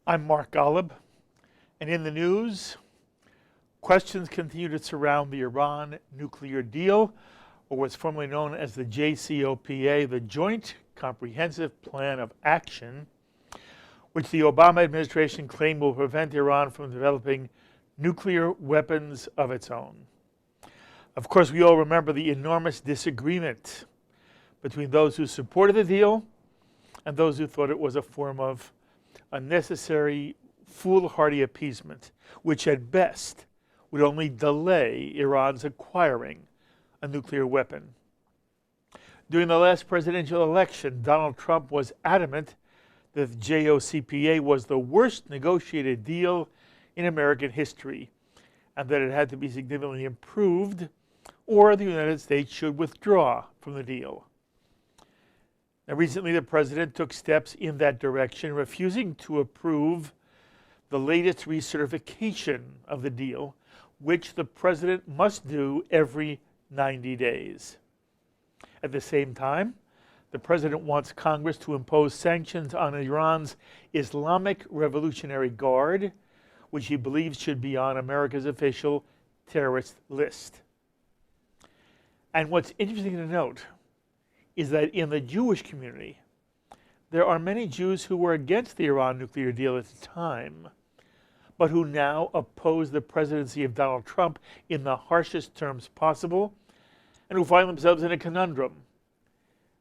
I'm Mark Golub, and in the news, questions continue to surround the Iran nuclear deal, or what's formerly known as the JCPOA, the Joint Comprehensive Plan of Action, which the Obama administration claimed will prevent Iran from developing nuclear weapons of its own. Of course, we all remember the enormous disagreement between those who supported the deal and those who thought it was a form of unnecessary, foolhardy appeasement, which at best would only delay Iran's acquiring a nuclear weapon. During the last presidential election, Donald Trump was adamant that the JCPOA was the worst negotiated deal in American history, and that it had to be significantly improved, or the United States should withdraw from the deal. Now, recently, the president took steps in that direction, refusing to approve the latest recertification of the deal, which the president must do every 90 days. At the same time, the president wants Congress to impose sanctions on Iran's Islamic Revolutionary Guard, which he believes should be on America's official terrorist list. And what's interesting to note is that in the Jewish community, there are many Jews who were against the Iran nuclear deal at the time, but who now oppose the presidency of Donald Trump in the harshest terms possible, and who find themselves in a conundrum.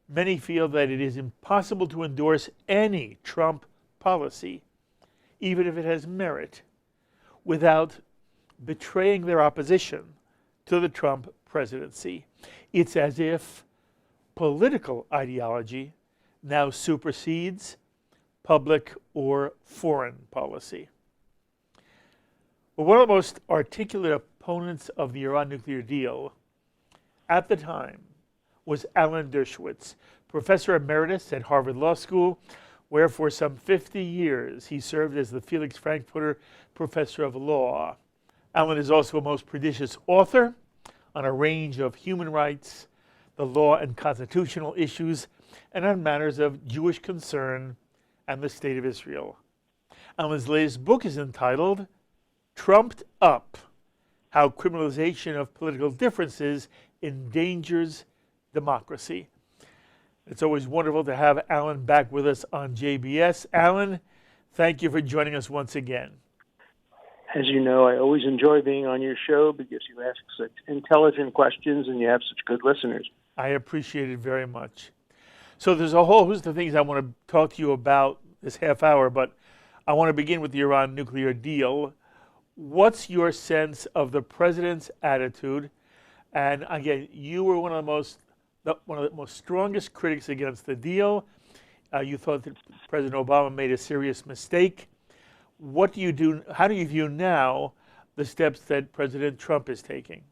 Many feel that it is impossible to endorse any Trump policy, even if it has merit, without betraying their opposition to the Trump presidency. It's as if political ideology now supersedes public or foreign policy. Well, one of the most articulate opponents of the Iran nuclear deal at the time was Alan Dershowitz, professor emeritus at Harvard Law School, where for some 50 years he served as the Felix Frankfurter Professor of Law. Alan is also a most prodigious author on a range of human rights, the law and constitutional issues, and on matters of Jewish concern and the State of Israel. Alan's latest book is entitled Trumped Up: How Criminalization of Political Differences Endangers Democracy. It's always wonderful to have Alan back with us on JBS. Alan, thank you for joining us once again. As you know, I always enjoy being on your show because you ask such intelligent questions and you have such good listeners. I appreciate it very much. So there's a whole host of things I want to talk to you about this half hour, but I want to begin with the Iran nuclear deal. What's your sense of the president's attitude? And again, you were one of the most strongest critics against the deal. You thought that President Obama made a serious mistake. What do you do? How do you view now the steps that President Trump is taking?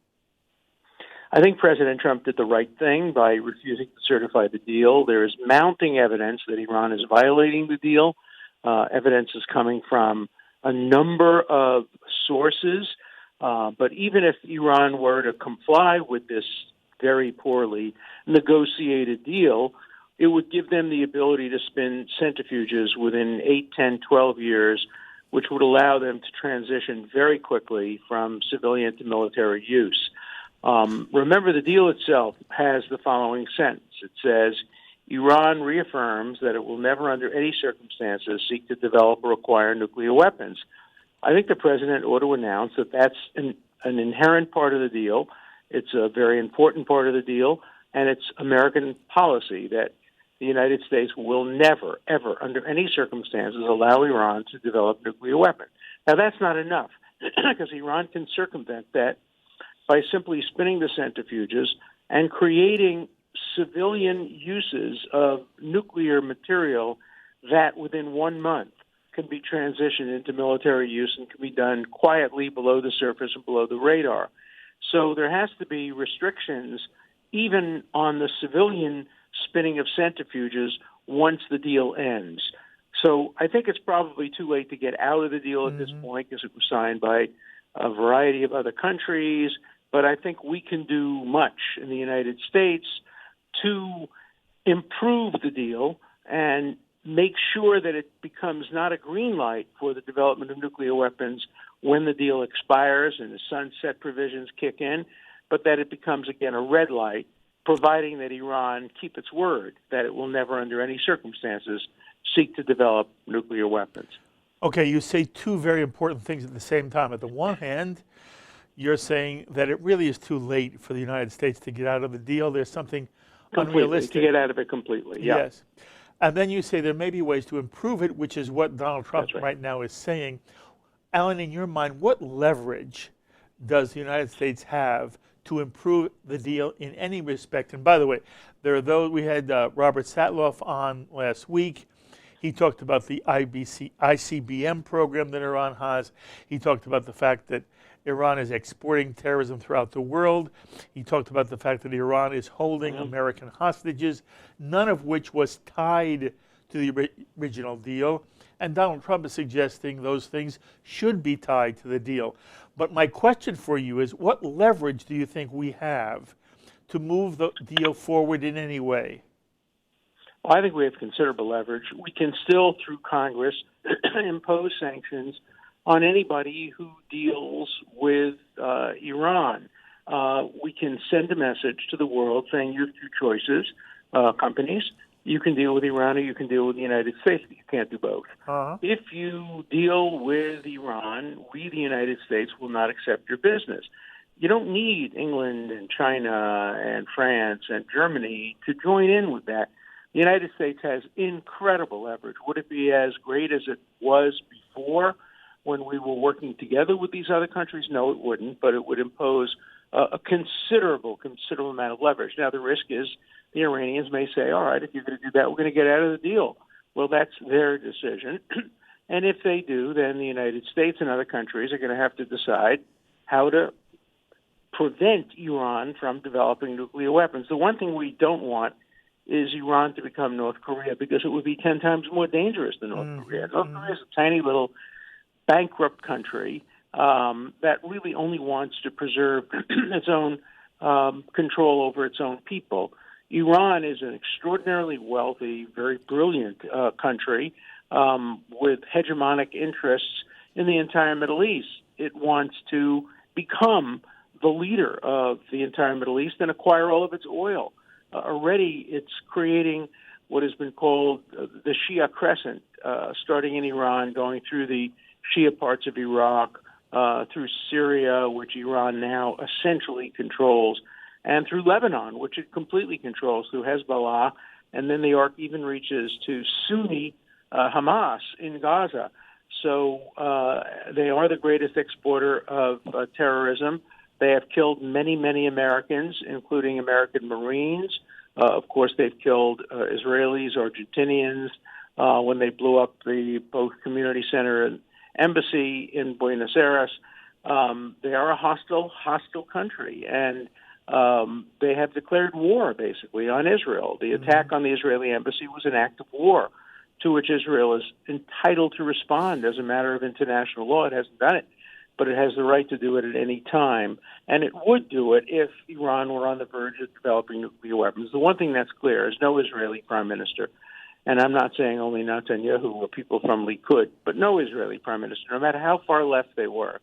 I think President Trump did the right thing by refusing to certify the deal. There is mounting evidence that Iran is violating the deal. Evidence is coming from a number of sources. But even if Iran were to comply with this very poorly negotiated deal, it would give them the ability to spin centrifuges within 8, 10, 12 years, which would allow them to transition very quickly from civilian to military use. Remember, the deal itself has the following sentence. It says, Iran reaffirms that it will never under any circumstances seek to develop or acquire nuclear weapons. I think the president ought to announce that that's an inherent part of the deal. It's a very important part of the deal, and it's American policy that the United States will never, ever, under any circumstances, allow Iran to develop nuclear weapons. Now, that's not enough, because Iran can circumvent that by simply spinning the centrifuges and creating civilian uses of nuclear material that within 1 month can be transitioned into military use and can be done quietly below the surface and below the radar. So there has to be restrictions even on the civilian spinning of centrifuges once the deal ends. So I think it's probably too late to get out of the deal at this point because it was signed by a variety of other countries. But I think we can do much in the United States to improve the deal and make sure that it becomes not a green light for the development of nuclear weapons when the deal expires and the sunset provisions kick in, but that it becomes, again, a red light, providing that Iran keep its word that it will never, under any circumstances, seek to develop nuclear weapons. Okay, you say two very important things at the same time. At the one hand, you're saying that it really is too late for the United States to get out of the deal. There's something unrealistic. To get out of it completely, yeah. Yes. And then you say there may be ways to improve it, which is what Donald Trump right now is saying. Alan, in your mind, what leverage does the United States have to improve the deal in any respect? And by the way, there are those, we had Robert Satloff on last week. He talked about the ICBM program that Iran has. He talked about the fact that Iran is exporting terrorism throughout the world. He talked about the fact that Iran is holding American hostages, none of which was tied to the original deal. And Donald Trump is suggesting those things should be tied to the deal. But my question for you is, what leverage do you think we have to move the deal forward in any way? Well, I think we have considerable leverage. We can still, through Congress, impose sanctions on anybody who deals with Iran. We can send a message to the world saying you have two choices, companies. You can deal with Iran or you can deal with the United States, but you can't do both. If you deal with Iran, we, the United States, will not accept your business. You don't need England and China and France and Germany to join in with that. The United States has incredible leverage. Would it be as great as it was before when we were working together with these other countries? No, it wouldn't, but it would impose a considerable amount of leverage. Now, the risk is the Iranians may say, all right, if you're going to do that, we're going to get out of the deal. Well, that's their decision. And if they do, then the United States and other countries are going to have to decide how to prevent Iran from developing nuclear weapons. The one thing we don't want is Iran to become North Korea, because it would be 10 times more dangerous than North Korea. North Korea is a tiny little bankrupt country that really only wants to preserve its own control over its own people. Iran is an extraordinarily wealthy, very brilliant country with hegemonic interests in the entire Middle East. It wants to become the leader of the entire Middle East and acquire all of its oil. Already it's creating what has been called the Shia Crescent, starting in Iran, going through the Shia parts of Iraq, through Syria, which Iran now essentially controls, and through Lebanon, which it completely controls, through Hezbollah, and then the arc even reaches to Sunni Hamas in Gaza. So they are the greatest exporter of terrorism. They have killed many, many Americans, including American Marines. Of course, they've killed Israelis, Argentinians, when they blew up the both community center and embassy in Buenos Aires. They are a hostile country, and they have declared war, basically, on Israel. The attack on the Israeli embassy was an act of war to which Israel is entitled to respond as a matter of international law. It hasn't done it, but it has the right to do it at any time. And it would do it if Iran were on the verge of developing nuclear weapons. The one thing that's clear is no Israeli prime minister, and I'm not saying only Netanyahu or people from Likud, but no Israeli prime minister, no matter how far left they were,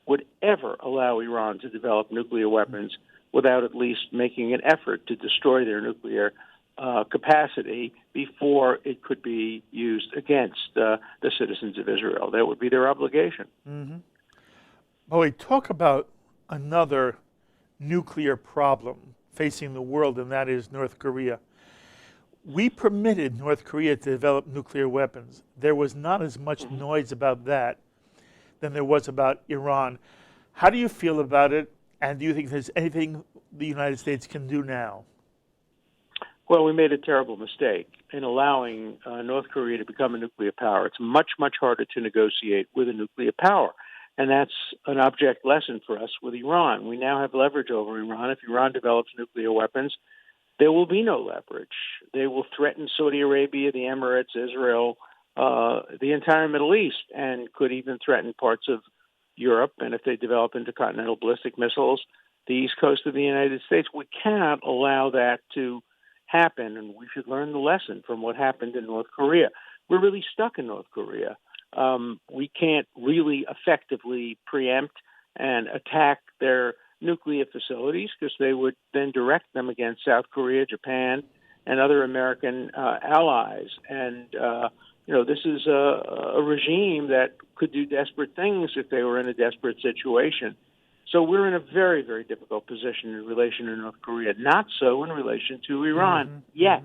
would ever allow Iran to develop nuclear weapons without at least making an effort to destroy their nuclear capacity before it could be used against the citizens of Israel. That would be their obligation. Well, we talk about another nuclear problem facing the world, and that is North Korea. We permitted North Korea to develop nuclear weapons. There was not as much noise about that than there was about Iran. How do you feel about it, and do you think there's anything the United States can do now? Well, we made a terrible mistake in allowing North Korea to become a nuclear power. It's much, much harder to negotiate with a nuclear power. And that's an object lesson for us with Iran. We now have leverage over Iran. If Iran develops nuclear weapons, there will be no leverage. They will threaten Saudi Arabia, the Emirates, Israel, the entire Middle East, and could even threaten parts of Europe. And if they develop intercontinental ballistic missiles, the east coast of the United States, we cannot allow that to happen. And we should learn the lesson from what happened in North Korea. we're really stuck in North Korea. We can't really effectively preempt and attack their nuclear facilities because they would then direct them against South Korea, Japan, and other American allies. And, this is a regime that could do desperate things if they were in a desperate situation. So we're in a very, very difficult position in relation to North Korea, not so in relation to Iran yet.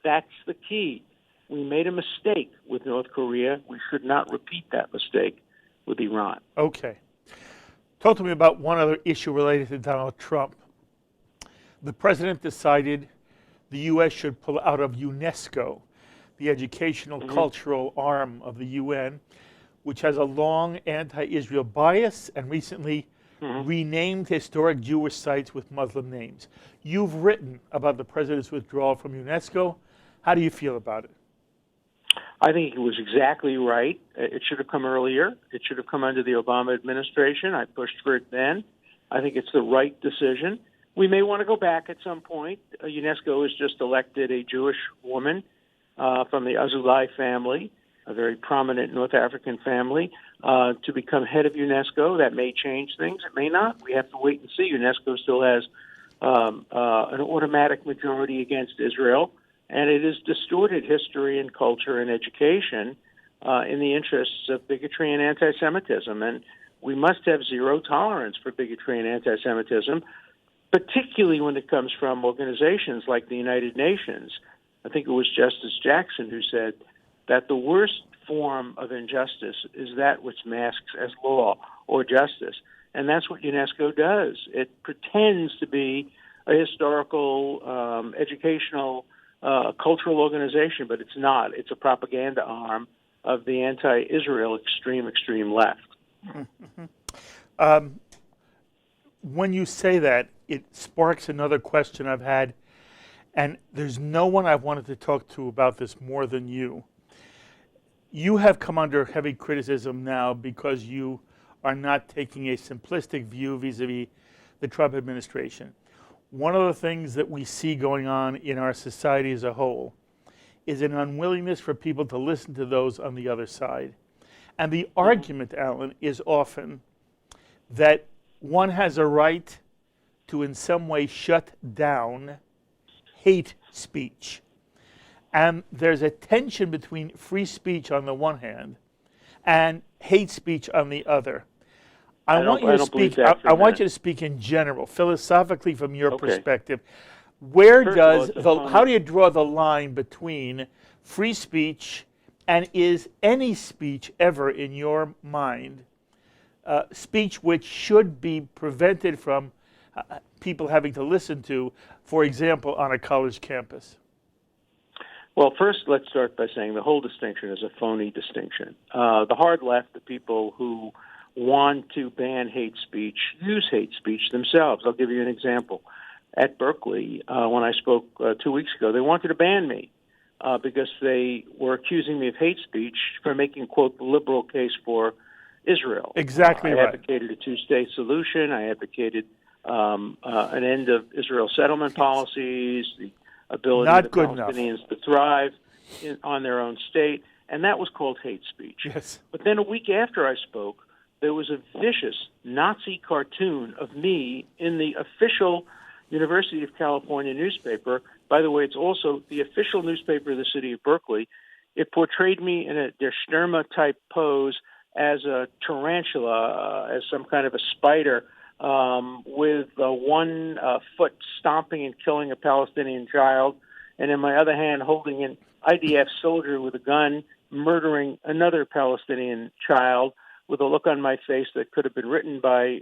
That's the key. We made a mistake with North Korea. We should not repeat that mistake with Iran. Okay. Talk to me about one other issue related to Donald Trump. The president decided the U.S. should pull out of UNESCO, the educational cultural arm of the UN, which has a long anti-Israel bias and recently renamed historic Jewish sites with Muslim names. You've written about the president's withdrawal from UNESCO. How do you feel about it? I think it was exactly right. It should have come earlier. It should have come under the Obama administration. I pushed for it then. I think it's the right decision. We may want to go back at some point. UNESCO has just elected a Jewish woman from the Azulai family, a very prominent North African family, to become head of UNESCO. That may change things. It may not. We have to wait and see. UNESCO still has an automatic majority against Israel, and it has distorted history and culture and education in the interests of bigotry and anti-Semitism. And we must have zero tolerance for bigotry and anti-Semitism, particularly when it comes from organizations like the United Nations. I think it was Justice Jackson who said that the worst form of injustice is that which masks as law or justice. And that's what UNESCO does. It pretends to be a historical, educational, cultural organization, but it's not. It's a propaganda arm of the anti-Israel extreme left. When you say that, it sparks another question I've had, and there's no one I've wanted to talk to about this more than you. You have come under heavy criticism now because you are not taking a simplistic view vis-a-vis the Trump administration. One of the things that we see going on in our society as a whole is an unwillingness for people to listen to those on the other side. And the argument, Alan, is often that one has a right to in some way shut down hate speech. And there's a tension between free speech on the one hand and hate speech on the other. I want you to speak in general, philosophically from your perspective. How do you draw the line between free speech and is any speech ever, in your mind, speech which should be prevented from people having to listen to, for example, on a college campus? Well, first, let's start by saying the whole distinction is a phony distinction. The hard left, the people who want to ban hate speech, use hate speech themselves. I'll give you an example. At Berkeley, when I spoke 2 weeks ago, they wanted to ban me because they were accusing me of hate speech for making, quote, the liberal case for Israel. Exactly right. I advocated a two-state solution. I advocated an end of Israel settlement policies, the ability of the Palestinians to thrive on their own state, and that was called hate speech. Yes. But then a week after I spoke, there was a vicious Nazi cartoon of me in the official University of California newspaper. By the way, it's also the official newspaper of the city of Berkeley. It portrayed me in a Dershowitz-type pose as a tarantula, as some kind of a spider, with one foot stomping and killing a Palestinian child, and in my other hand holding an IDF soldier with a gun murdering another Palestinian child, with a look on my face that could have been written by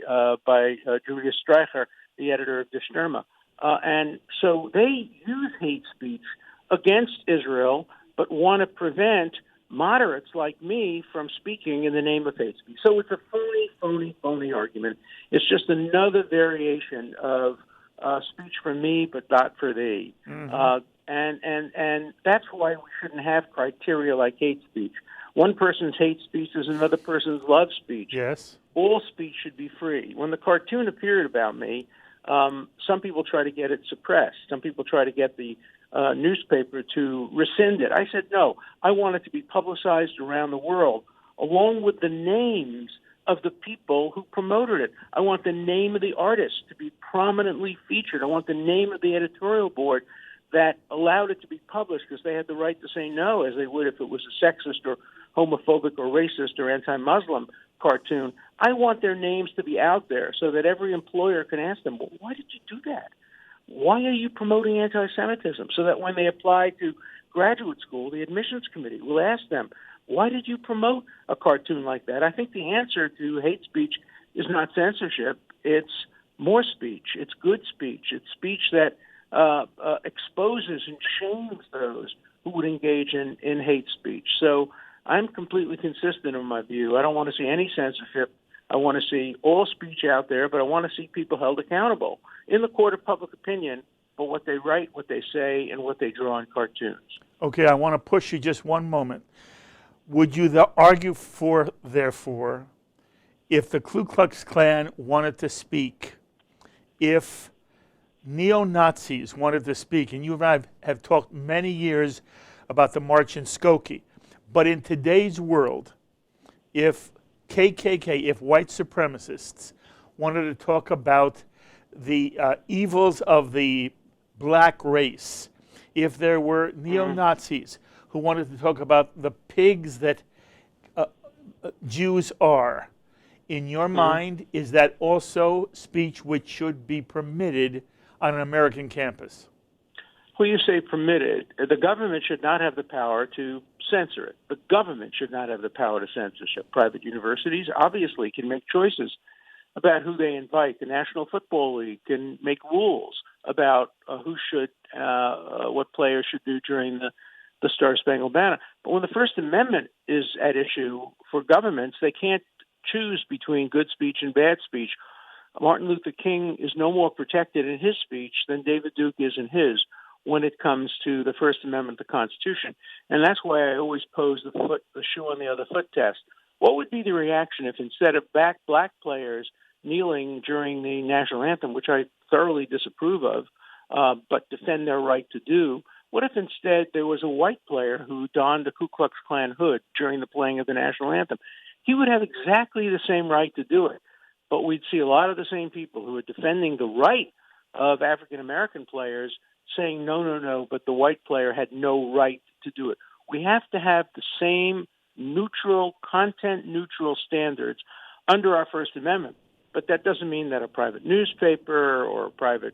Julius Streicher, the editor of Die Stürme. And so they use hate speech against Israel, but want to prevent moderates like me from speaking in the name of hate speech. So it's a phony argument. It's just another variation of speech for me, but not for thee. And that's why we shouldn't have criteria like hate speech. One person's hate speech is another person's love speech. Yes. All speech should be free. When the cartoon appeared about me, Some people try to get it suppressed. Some people try to get the newspaper to rescind it. I said, no, I want it to be publicized around the world, along with the names of the people who promoted it. I want the name of the artist to be prominently featured. I want the name of the editorial board that allowed it to be published, because they had the right to say no, as they would if it was a sexist or homophobic or racist or anti-Muslim cartoon. I want their names to be out there so that every employer can ask them, well, why did you do that? Why are you promoting anti-Semitism? So that when they apply to graduate school, the admissions committee will ask them, why did you promote a cartoon like that? I think the answer to hate speech is not censorship. It's more speech. It's good speech. It's speech that exposes and shames those who would engage in hate speech. So I'm completely consistent in my view. I don't want to see any censorship. I want to see all speech out there, but I want to see people held accountable in the court of public opinion for what they write, what they say, and what they draw in cartoons. Okay, I want to push you just one moment. Would you argue therefore, if the Ku Klux Klan wanted to speak, if neo-Nazis wanted to speak, and you and I have talked many years about the march in Skokie, but in today's world, if KKK, if white supremacists wanted to talk about the evils of the black race, if there were neo-Nazis who wanted to talk about the pigs that Jews are, in your mind, is that also speech which should be permitted on an American campus? Well, you say permitted. The government should not have the power to censor it. The government should not have the power to censorship. Private universities obviously can make choices about who they invite. The National Football League can make rules about what players should do during the Star-Spangled Banner. But when the First Amendment is at issue for governments, they can't choose between good speech and bad speech. Martin Luther King is no more protected in his speech than David Duke is in his when it comes to the First Amendment, the Constitution. And that's why I always pose the shoe on the other foot test. What would be the reaction if instead of black players kneeling during the national anthem, which I thoroughly disapprove of, but defend their right to do, what if instead there was a white player who donned a Ku Klux Klan hood during the playing of the national anthem? He would have exactly the same right to do it. But we'd see a lot of the same people who are defending the right of African-American players saying, no, but the white player had no right to do it. We have to have the same content-neutral standards under our First Amendment. But that doesn't mean that a private newspaper or a private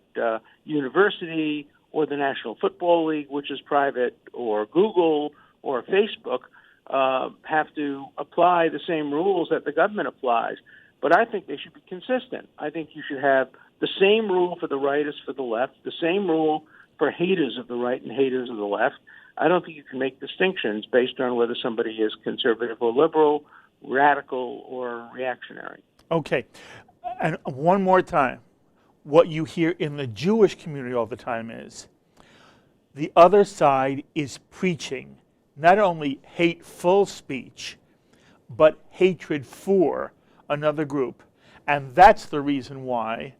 university or the National Football League, which is private, or Google or Facebook have to apply the same rules that the government applies. But I think they should be consistent. I think you should have the same rule for the right as for the left, the same rule for haters of the right and haters of the left. I don't think you can make distinctions based on whether somebody is conservative or liberal, radical or reactionary. Okay. And one more time, what you hear in the Jewish community all the time is the other side is preaching not only hateful speech, but hatred for another group. And that's the reason why,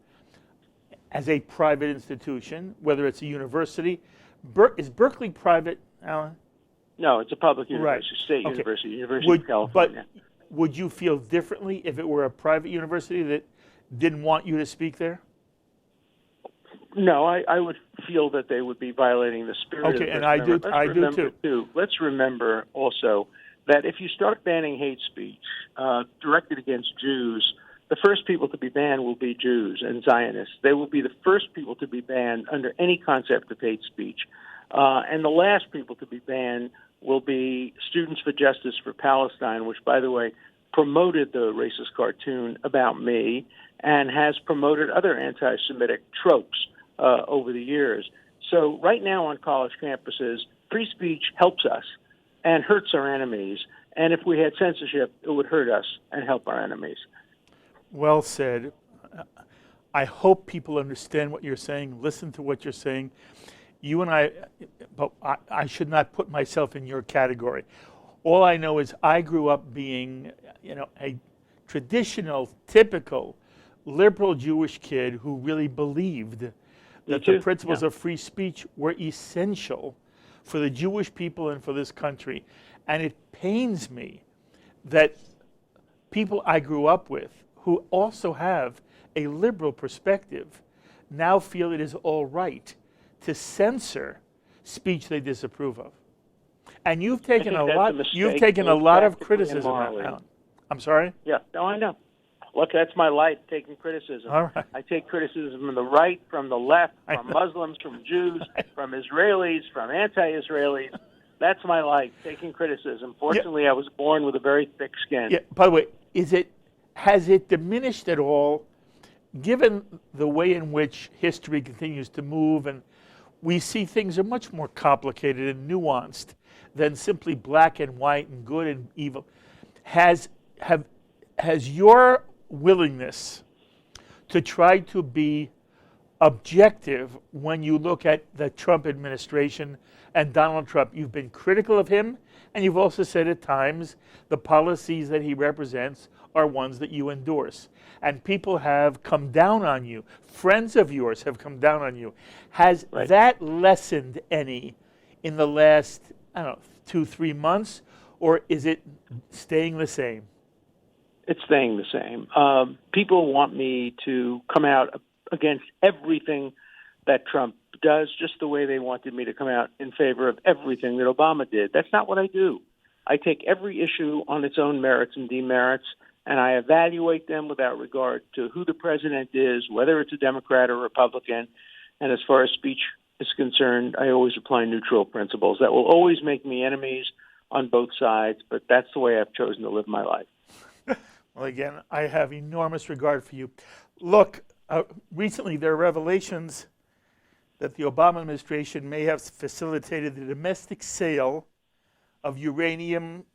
as a private institution, whether it's a university, is Berkeley private, Alan? No, it's a public university, Right. state Okay. university, University of California. But would you feel differently if it were a private university that didn't want you to speak there? No, I would feel that they would be violating the spirit of the Okay, and First I do Amendment. too. Let's remember also that if you start banning hate speech directed against Jews, the first people to be banned will be Jews and Zionists. They will be the first people to be banned under any concept of hate speech. And the last people to be banned will be Students for Justice for Palestine, which, by the way, promoted the racist cartoon about me and has promoted other anti-Semitic tropes over the years. So right now on college campuses, free speech helps us and hurts our enemies. And if we had censorship, it would hurt us and help our enemies. Well said. I hope people understand what you're saying, listen to what you're saying. You and I should not put myself in your category. All I know is I grew up being, a traditional, typical liberal Jewish kid who really believed that the principles of free speech were essential for the Jewish people and for this country. And it pains me that people I grew up with who also have a liberal perspective now feel it is all right to censor speech they disapprove of. And you've taken a lot of criticism out. I'm sorry? Yeah, no, I know. Look, that's my life, taking criticism. All right. I take criticism from the right, from the left, from Muslims, from Jews, from Israelis, from anti-Israelis. That's my life, taking criticism. Fortunately, I was born with a very thick skin. Yeah. By the way, has it diminished at all, given the way in which history continues to move, and we see things are much more complicated and nuanced than simply black and white and good and evil? Has your willingness to try to be objective when you look at the Trump administration and Donald Trump? You've been critical of him, and you've also said at times the policies that he represents are ones that you endorse. And people have come down on you. Friends of yours have come down on you. Has that lessened any in the last, 2-3 months, or is it staying the same? It's staying the same. People want me to come out against everything that Trump does, just the way they wanted me to come out in favor of everything that Obama did. That's not what I do. I take every issue on its own merits and demerits, and I evaluate them without regard to who the president is, whether it's a Democrat or Republican. And as far as speech is concerned, I always apply neutral principles. That will always make me enemies on both sides, but that's the way I've chosen to live my life. Well, again, I have enormous regard for you. Look, recently there are revelations that the Obama administration may have facilitated the domestic sale of uranium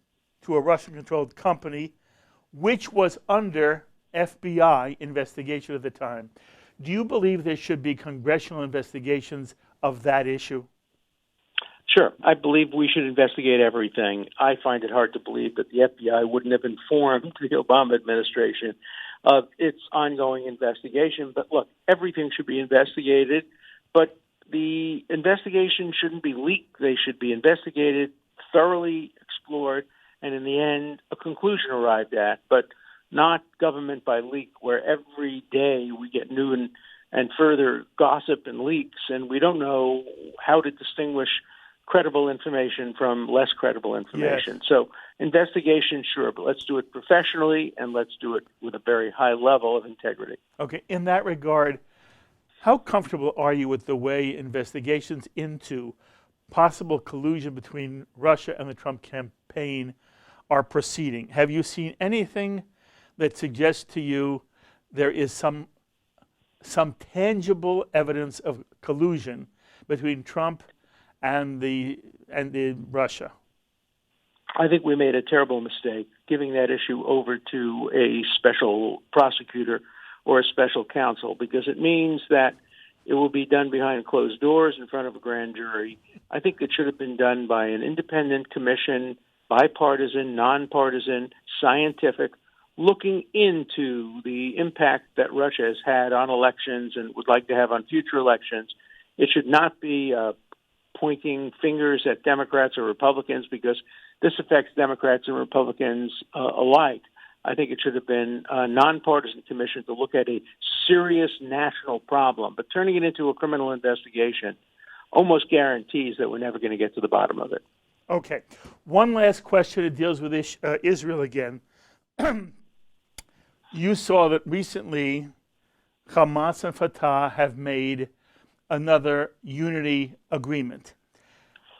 to a Russian-controlled company, which was under FBI investigation at the time. Do you believe there should be congressional investigations of that issue? Sure. I believe we should investigate everything. I find it hard to believe that the FBI wouldn't have informed the Obama administration of its ongoing investigation. But look, everything should be investigated, but the investigation shouldn't be leaked. They should be investigated, thoroughly explored, and in the end, a conclusion arrived at, but not government by leak, where every day we get new and further gossip and leaks, and we don't know how to distinguish credible information from less credible information. Yes. So investigation, sure, but let's do it professionally, and let's do it with a very high level of integrity. Okay, in that regard, how comfortable are you with the way investigations into possible collusion between Russia and the Trump campaign are proceeding? Have you seen anything that suggests to you there is some tangible evidence of collusion between Trump and the Russia? I think we made a terrible mistake giving that issue over to a special prosecutor or a special counsel, because it means that it will be done behind closed doors in front of a grand jury. I think it should have been done by an independent commission, bipartisan, nonpartisan, scientific, looking into the impact that Russia has had on elections and would like to have on future elections. It should not be pointing fingers at Democrats or Republicans, because this affects Democrats and Republicans alike. I think it should have been a nonpartisan commission to look at a serious national problem. But turning it into a criminal investigation almost guarantees that we're never going to get to the bottom of it. Okay. One last question that deals with Israel again. You saw that recently Hamas and Fatah have made another unity agreement.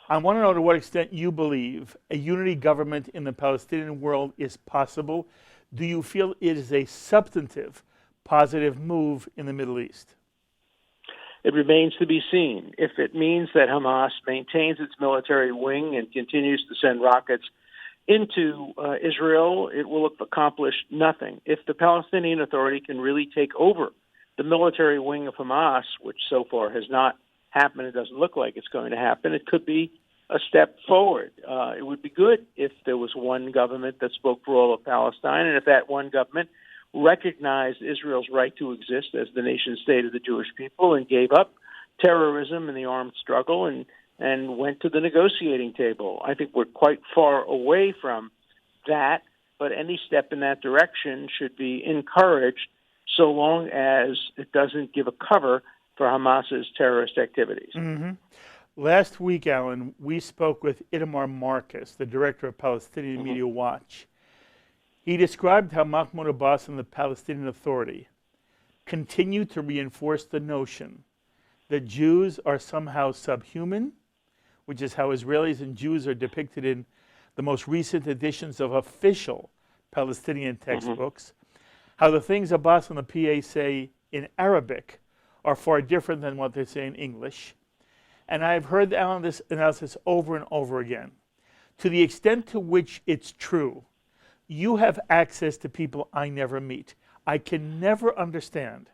I want to know to what extent you believe a unity government in the Palestinian world is possible. Do you feel it is a substantive, positive move in the Middle East? It remains to be seen. If it means that Hamas maintains its military wing and continues to send rockets into Israel, it will have accomplished nothing. If the Palestinian Authority can really take over the military wing of Hamas, which so far has not happened, it doesn't look like it's going to happen, it could be a step forward. It would be good if there was one government that spoke for all of Palestine, and if that one government recognized Israel's right to exist as the nation state of the Jewish people and gave up terrorism and the armed struggle and went to the negotiating table. I think we're quite far away from that, but any step in that direction should be encouraged so long as it doesn't give a cover for Hamas's terrorist activities. Mm-hmm. Last week, Alan, we spoke with Itamar Marcus, the director of Palestinian Media Watch. He described how Mahmoud Abbas and the Palestinian Authority continue to reinforce the notion that Jews are somehow subhuman, which is how Israelis and Jews are depicted in the most recent editions of official Palestinian textbooks, how the things Abbas and the PA say in Arabic are far different than what they say in English. And I've heard Alan this analysis over and over again. To the extent to which it's true, you have access to people I never meet. I can never understand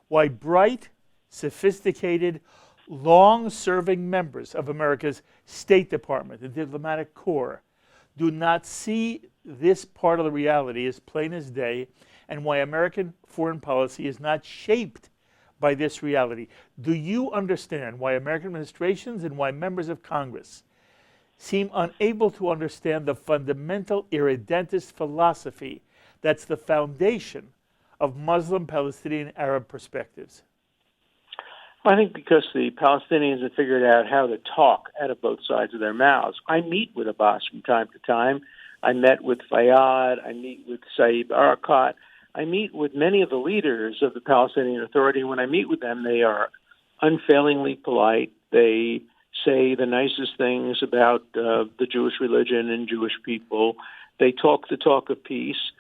why bright, sophisticated, long-serving members of America's State Department, the diplomatic corps, do not see this part of the reality as plain as day, and why American foreign policy is not shaped by this reality. Do you understand why American administrations and why members of Congress seem unable to understand the fundamental irredentist philosophy that's the foundation of Muslim, Palestinian, Arab perspectives? I think because the Palestinians have figured out how to talk out of both sides of their mouths. I meet with Abbas from time to time. I met with Fayyad. I meet with Saeb Erekat. I meet with many of the leaders of the Palestinian Authority. When I meet with them, they are unfailingly polite. They say the nicest things about the Jewish religion and Jewish people. They talk the talk of peace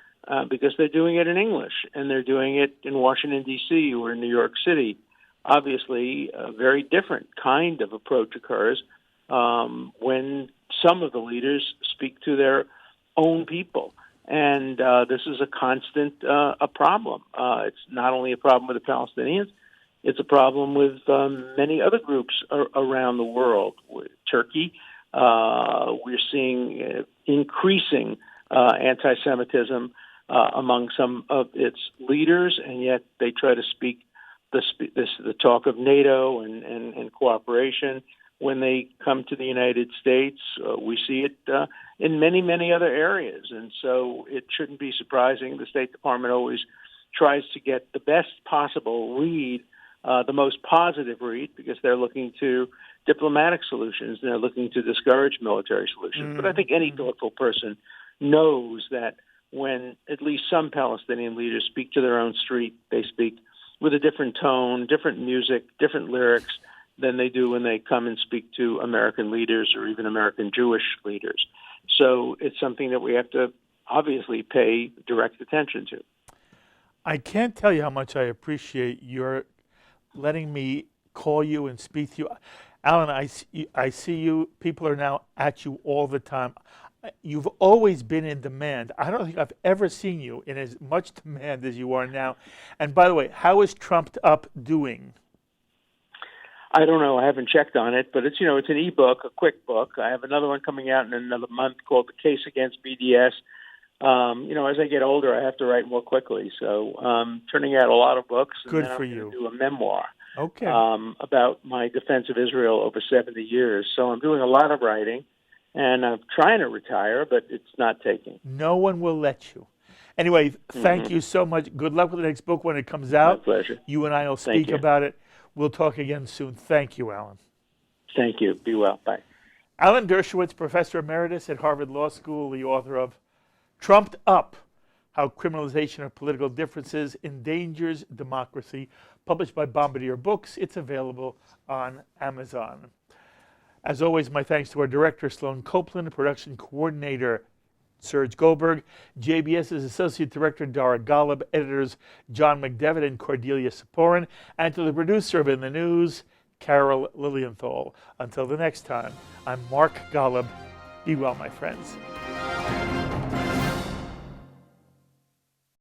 because they're doing it in English, and they're doing it in Washington, D.C. or in New York City. Obviously, a very different kind of approach occurs when some of the leaders speak to their own people. And this is a constant a problem. It's not only a problem with the Palestinians, it's a problem with many other groups around the world. With Turkey, we're seeing increasing anti-Semitism among some of its leaders, and yet they try to speak the talk of NATO and cooperation. When they come to the United States, we see it in many, many other areas. And so it shouldn't be surprising. The State Department always tries to get the best possible read, the most positive read, because they're looking to diplomatic solutions. And they're looking to discourage military solutions. But I think any thoughtful person knows that when at least some Palestinian leaders speak to their own street, they speak with a different tone, different music, different lyrics than they do when they come and speak to American leaders or even American Jewish leaders. So it's something that we have to obviously pay direct attention to. I can't tell you how much I appreciate your letting me call you and speak to you. Alan, I see you. People are now at you all the time. You've always been in demand. I don't think I've ever seen you in as much demand as you are now. And by the way, how is Trumped Up doing? I don't know. I haven't checked on it, but it's an ebook, a quick book. I have another one coming out in another month called The Case Against BDS. As I get older, I have to write more quickly. So turning out a lot of books. Good and then for I'm you. Do a memoir. Okay. About my defense of Israel over 70 years. So I'm doing a lot of writing, and I'm trying to retire, but it's not taking. No one will let you. Anyway, thank you so much. Good luck with the next book when it comes out. My pleasure. You and I will speak about it. We'll talk again soon. Thank you, Alan. Thank you. Be well. Bye. Alan Dershowitz, Professor Emeritus at Harvard Law School, the author of Trumped Up, How Criminalization of Political Differences Endangers Democracy, published by Bombardier Books. It's available on Amazon. As always, my thanks to our director, Sloan Copeland, production coordinator, Serge Goldberg, JBS's Associate Director, Dara Golub, editors John McDevitt and Cordelia Saporin, and to the producer of In the News, Carol Lilienthal. Until the next time, I'm Mark Golub. Be well, my friends.